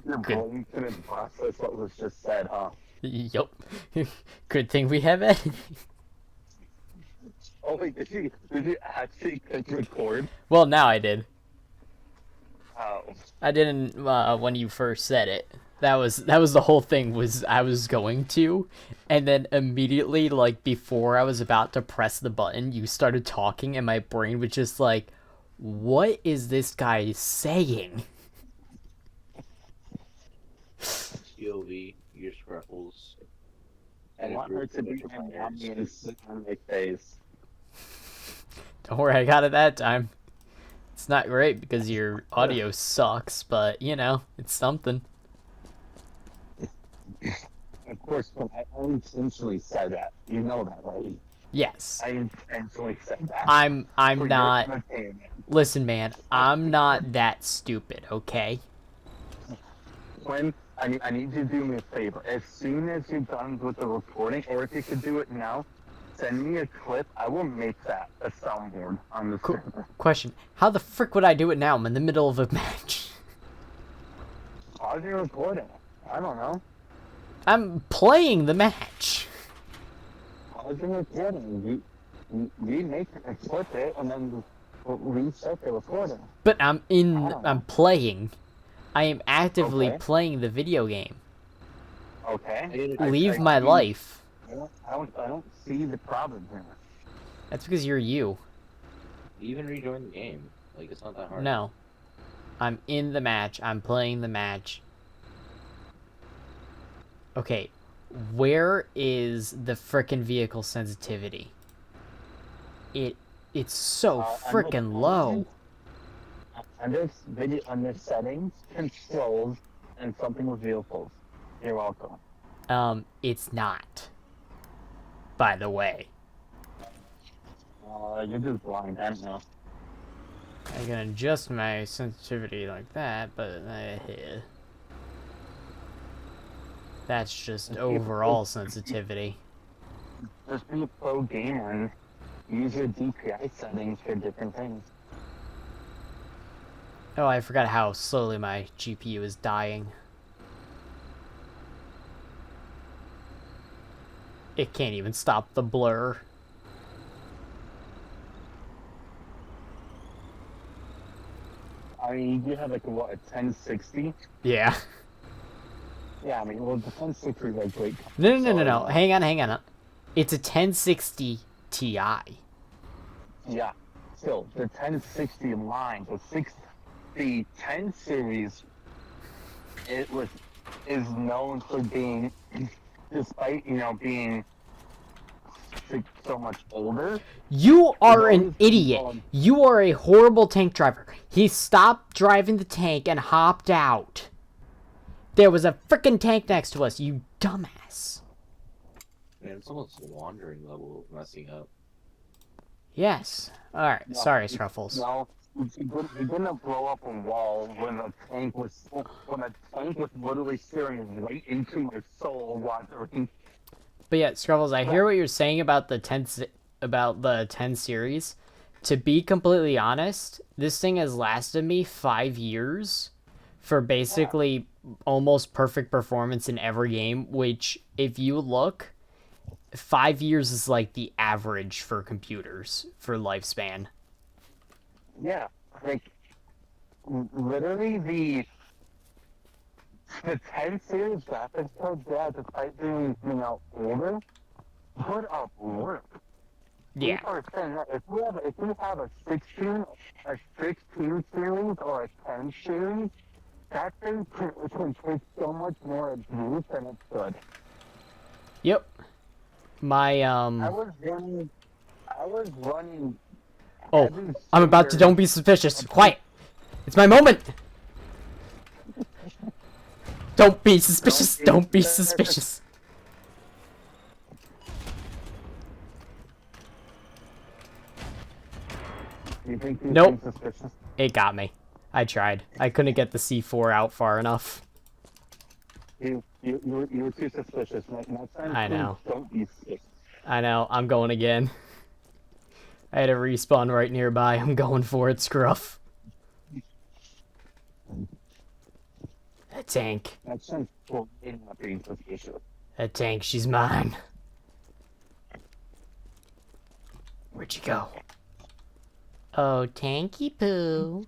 Your Good. brain couldn't process what was just said, huh? Yup. Good thing we have editing. Oh wait, did you actually click record? Well, now I did. Oh, I didn't when you first said it. That was the whole thing. Was I was going to, and then immediately, like before I was about to press the button, you started talking, and my brain was just like, "What is this guy saying?" POV, your scruffles, I and a want her group to of be your an players. audience on my face. Don't worry, I got it that time. It's not great because your audio sucks, but you know, it's something. Of course, but I intentionally said that. You know that, right? Yes. I intentionally said that I'm for your not. entertainment. Listen, man, I'm not that stupid, okay? Quinn, I need you to do me a favor. As soon as you're done with the recording, or if you could do it now, send me a clip. I will make that a soundboard on the server. Question: how the frick would I do it now? I'm in the middle of a match. Pause your recording. I don't know. I'm playing the match. Pause your recording. You remake it and clip it, and then reset the recording. But I don't I'm know. playing. I am actively Okay. playing the video game. Okay. Leave I my see. life. I don't see the problem here. That's because you're you. Even rejoin the game. Like, it's not that hard. No. I'm in the match. I'm playing the match. Okay. Where is the frickin' vehicle sensitivity? It's so frickin' low. Under settings, controls, and something with vehicles. You're welcome. It's not. By the way. You're just blind. I don't know. I can adjust my sensitivity like that, but that's just overall sensitivity. Just be a pro gamer and use your DPI settings for different things. Oh, I forgot how slowly my GPU is dying. It can't even stop the blur. I mean, you have like what, a 1060? Yeah. Yeah, I mean, well, the 1060 is like great. No. Hang on. It's a 1060 Ti. Yeah. Still, the 1060 line, the 10 series, is known for being, despite being so much older. You are an Those idiot. You are a horrible tank driver. He stopped driving the tank and hopped out. There was a frickin' tank next to us, you dumbass. Man, it's almost wandering level of messing up. Yes. Alright, No, sorry, Scruffles. No, you're gonna blow up a wall when a tank was literally staring right into my soul, wandering. But yeah, Scruffles, I hear what you're saying about the 10 series. To be completely honest, this thing has lasted me 5 years for basically almost perfect performance in every game, which if you look, 5 years is like the average for computers for lifespan. Yeah, like literally the 10 series graphics card, yeah, despite being older, put up work. Yeah. People are saying that if you have a 16 series or a 10 series, that thing can take so much more abuse than it should. Yep. My I was running. Oh, I'm about to. Don't be suspicious. Quiet. It's my moment. Don't be suspicious. Don't be suspicious. You think he's Nope. being suspicious? It got me. I tried. I couldn't get the C4 out far enough. You were too suspicious. Next time, I know. please don't be suspicious. I know. I'm going again. I had a respawn right nearby. I'm going for it, Scruff. A tank. That sounds totally not being suspicious. A tank, she's mine. Where'd you go? Oh, tanky poo.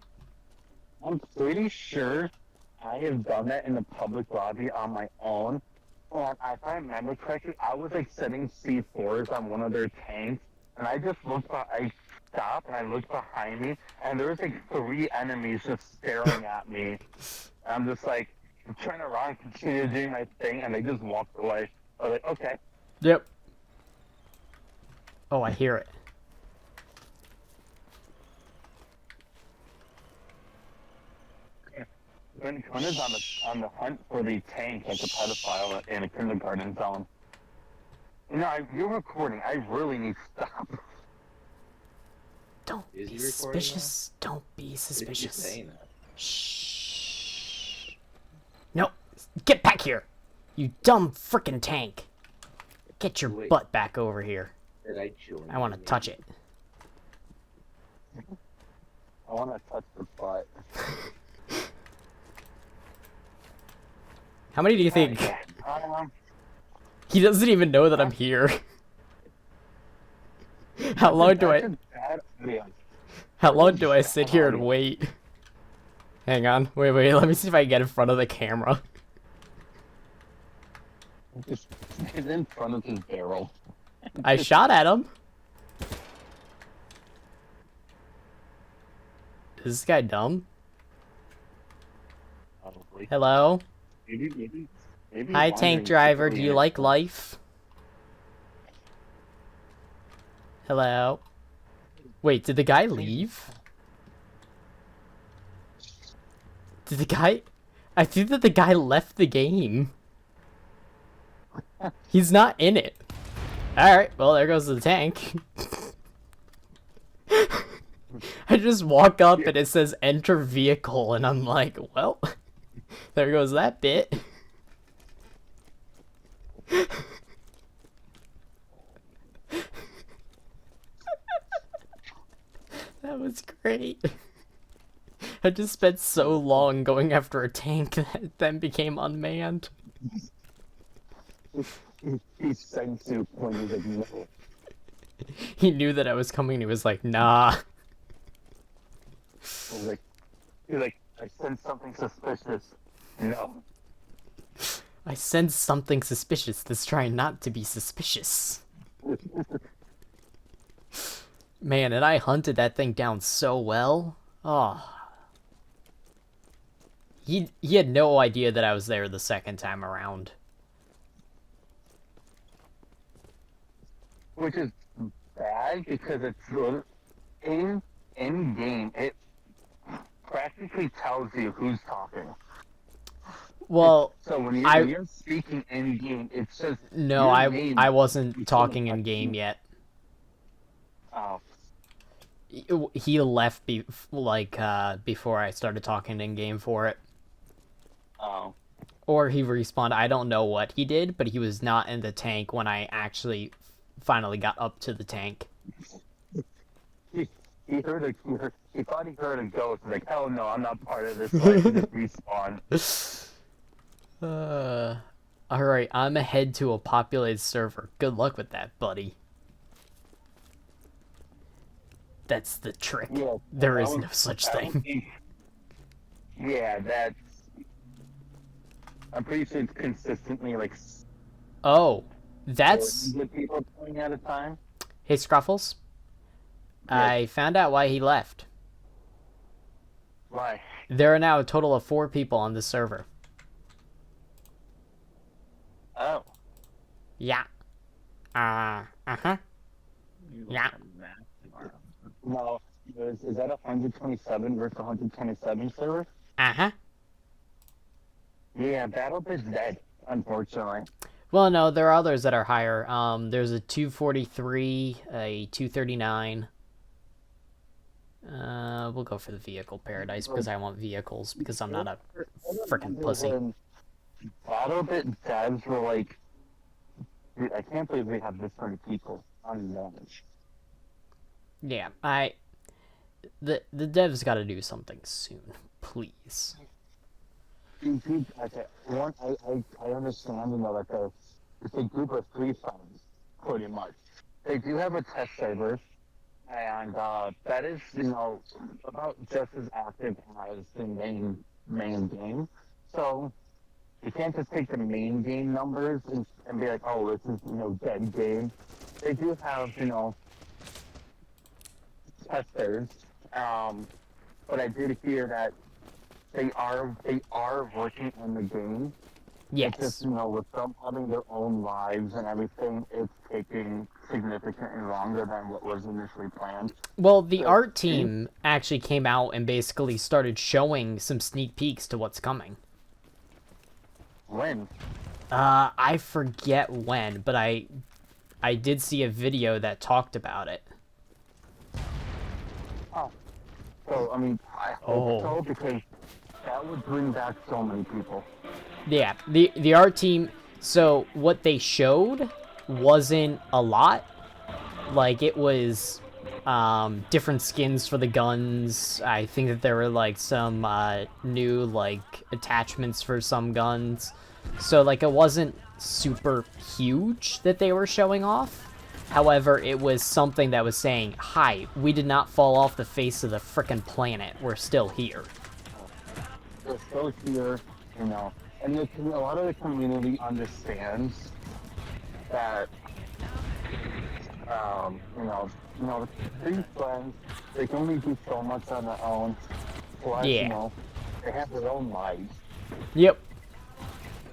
I'm pretty sure I have done that in the public lobby on my own. And if I remember correctly, I was like setting C4s on one of their tanks, and I just looked. I stopped and I looked behind me, and there was like 3 enemies just staring at me. And I'm just like, turn around, continue doing my thing, and they just walked away. I was like, okay. Yep. Oh, I hear it. When is on the hunt for the tank like a pedophile in a kindergarten zone. You're recording. I really need to stop. Don't Is be he recording suspicious. Don't be Did you suspicious. saying that? Shh. No, get back here. You dumb frickin' tank. Get your Wait. butt back over here. Did I join? I want to touch it. I want to touch the butt. How many do you think? Um, He doesn't even know that I'm here. How long do I? that's a bad idea. How long do I sit here and wait? Hang on. Wait. Let me see if I can get in front of the camera. Just get in front of his barrel. I shot at him. Is this guy dumb? Probably. Hello? Maybe Hi, tank driver. Do you like life? Hello? Wait, did the guy leave? Did the guy... I think that the guy left the game. He's not in it. Alright, well, there goes the tank. I just walk up and it says enter vehicle, and I'm like, well, there goes that bit. That was great. I just spent so long going after a tank that then became unmanned. He sent soup when he's like, no. He knew that I was coming. He was like, nah. He's like, I sense something suspicious. No. I sense something suspicious. Let's try not to be suspicious. Man, and I hunted that thing down so well. Oh. He had no idea that I was there the second time around. Which is bad because it's in game. It practically tells you who's talking. Well, So when you're speaking in game, it says no, your name I wasn't before talking the in game cutscene. yet. Oh, He left before I started talking in game for it. oh. Or he respawned. I don't know what he did, but he was not in the tank when I actually finally got up to the tank. He thought he heard a ghost. Like, hell no, I'm not part of this. So I can just respawn. Alright, I'm ahead to a populated server. Good luck with that, buddy. That's the trick. Yeah, There I is don't- no such I don't thing. think- Yeah, that's. I'm pretty sure it's consistently like Oh, that's... 400 people playing at a time. Hey, Scruffles. Yeah. I found out why he left. Why? There are now a total of 4 people on this server. Oh. Yeah. Uh-huh. Yeah. No, is that 127 versus 127 server? Uh-huh. Yeah, Battlebit's dead, unfortunately. Well, no, there are others that are higher. There's a 243, a 239. We'll go for the vehicle paradise because I want vehicles because I'm not a frickin' pussy. Battlebit devs were like, dude, I can't believe we have this many people on launch. Yeah, the devs got to do something soon, please. Okay, one, I understand, you know, that it's a group of 3 friends, pretty much. They do have a test server, and that is, you know, about just as active as the main game. So you can't just take the main game numbers and be like, oh, this is, you know, dead game. They do have, you know, testers, um, but I did hear that they are working on the game. It's just, Yes. you know, with them having their own lives and everything, it's taking significantly longer than what was initially planned. Well, the So, art team actually came out and basically started showing some sneak peeks to what's coming. when? I forget when, but I did see a video that talked about it. Oh. So, I mean, I hope so, because that would bring back so many people. Yeah, the art team. So what they showed wasn't a lot. Like it was different skins for the guns. I think that there were like some new like attachments for some guns. So like it wasn't super huge that they were showing off. However, it was something that was saying, "Hi, we did not fall off the face of the frickin' planet. We're still here." They're still here, you know, and a lot of the community understands that, you know, these friends, they can only do so much on their own. Plus, you Yeah. know, they have their own lives. Yep.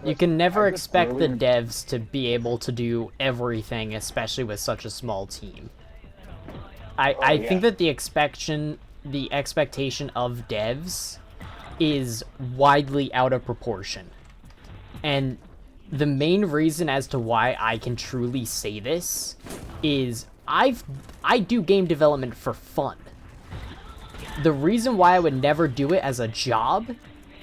You can never I just expect the really- devs to be able to do everything, especially with such a small team. I yeah. think that the expectation of devs is widely out of proportion. And the main reason as to why I can truly say this is I do game development for fun. The reason why I would never do it as a job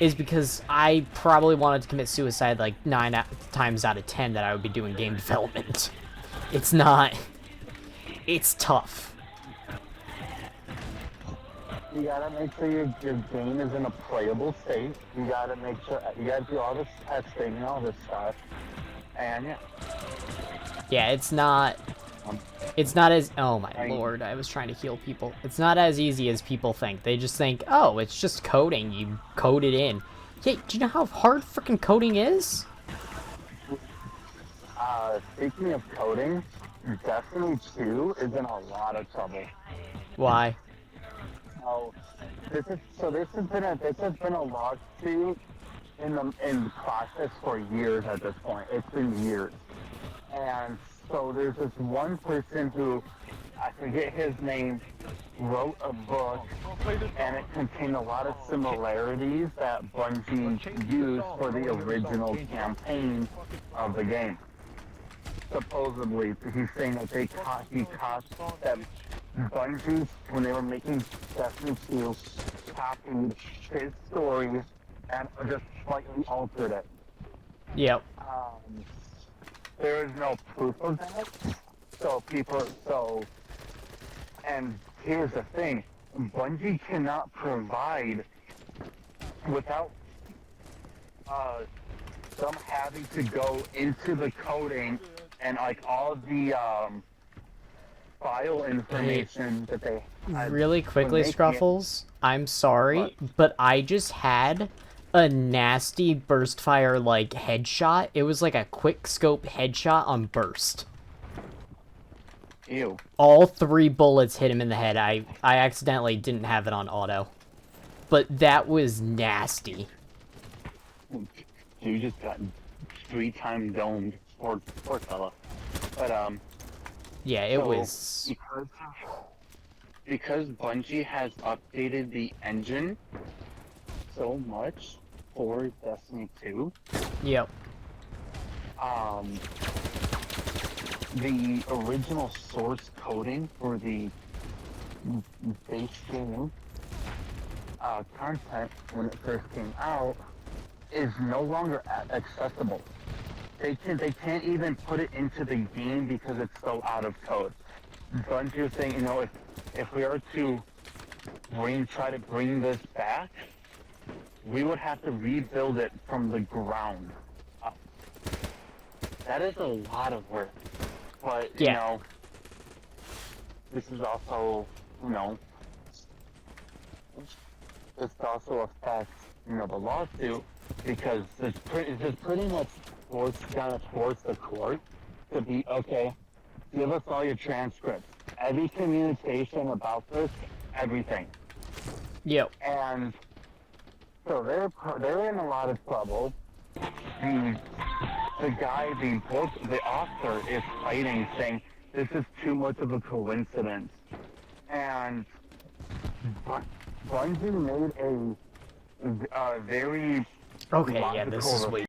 is because I probably wanted to commit suicide like 9 times out of 10 that I would be doing game development. It's not. It's tough. You gotta make sure your game is in a playable state. You gotta make sure you gotta do all this testing and all this stuff. And yeah. Yeah, it's not. It's not as. Oh my lord, I was trying to heal people. It's not as easy as people think. They just think, oh, it's just coding. You code it in. Yeah, do you know how hard freaking coding is? Speaking of coding, Destiny 2 is in a lot of trouble. Why? This has been a lawsuit in process for years at this point. It's been years. And so there's this one person who, I forget his name, wrote a book, and it contained a lot of similarities that Bungie used for the original campaign of the game. Supposedly, he's saying that he caught that Bungie, when they were making Destiny 2, copied his stories and just slightly altered it. Yep. There is no proof of that. And here's the thing, Bungie cannot provide, without them having to go into the coding and like all the file information that they had Really quickly, when making it. Scruffles, I'm sorry, but I just had a nasty burst fire like headshot. It was like a quick scope headshot on burst. Ew. All 3 bullets hit him in the head. I accidentally didn't have it on auto. But that was nasty. You just got 3-time domed, poor fella. But Yeah, it so, was. because Bungie has updated the engine so much for Destiny 2. Yep. The original source coding for the base game content when it first came out is no longer accessible. They can't even put it into the game because it's so out of code. Bungie is saying, you know, if we are to try to bring this back, we would have to rebuild it from the ground up. That is a lot of work. But, you Yeah. know, this is also, you know, this also affects, you know, the lawsuit because it's just pretty much gonna force the court to be, okay, give us all your transcripts, every communication about this, everything. Yep. And so they're in a lot of trouble. The guy, the author is fighting, saying this is too much of a coincidence. And Bungie made a very Okay, yeah, this is logical way